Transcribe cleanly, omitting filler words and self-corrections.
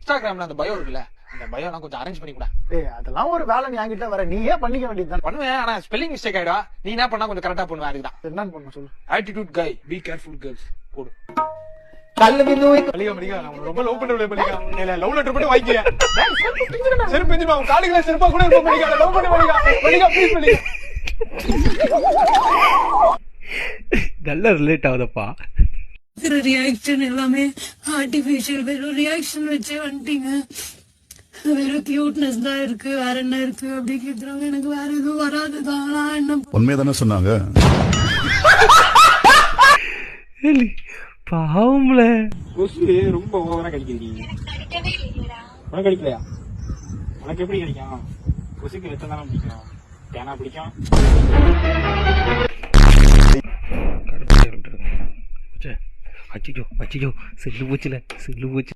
இன்ஸ்டாகிராம்ல அந்த பயோ இருக்குல்ல, அந்த பயோலாம் கொஞ்சம் அரேஞ்ச் பண்ணி கூட. ஏய் அதெல்லாம் ஒரு வேலை நீ என்கிட்ட வர, நீயே பண்ணிக்க வேண்டியதுதான். பண்ணுவேன், ஆனா ஸ்பெல்லிங் மிஸ்டேக் ஆயிடும். நீ என்ன பண்ணா கொஞ்சம் கரெக்டா பண்ணுவேன். அதுக்குதான் என்னன்னு பண்ண சொல்லு. Attitude guy, be careful girls போடு. கல்வி நோய் மல்லிகா மல்லிகா, நான் ரொம்ப லவ் பண்றேன் மல்லிகா. இல்ல லவ் லெட்டர் போட்டு வாங்கிக்க. செருப்பு பிஞ்சிரும், அவன் காலில செருப்பா கூட இருக்க மல்லிகா. லவ் பண்ணு மல்லிகா. மல்லிகா ப்ளீஸ் மல்லிகா. நல்லா ரிலேட் ஆகுதப்பா. ரியாக்ஷன் எல்லாமே ஆர்டிபிஷியல், வெறும் ரியாக்ஷன் வச்சே வந்துட்டீங்க. வெறும் கியூட்னஸ் தான் இருக்கு, வேற என்ன இருக்கு அப்படி கேக்குறாங்க. எனக்கு வேற எதுவும் வராதுதான். நான் என்ன உண்மைதானே சொன்னாங்க. பாவம்ல கொசு ரொம்ப ஓவரா கடிக்கிறீங்க. உனக்கு கடிக்கலையா? உனக்கு எப்படி கடிக்கும்? கொசுக்கு வெச்சம் தானே பிடிக்கும், தேனா பிடிக்கும். அச்சிச்சோ அச்சிச்சோ, செல்லு போச்சுல, செல்லு போச்சு.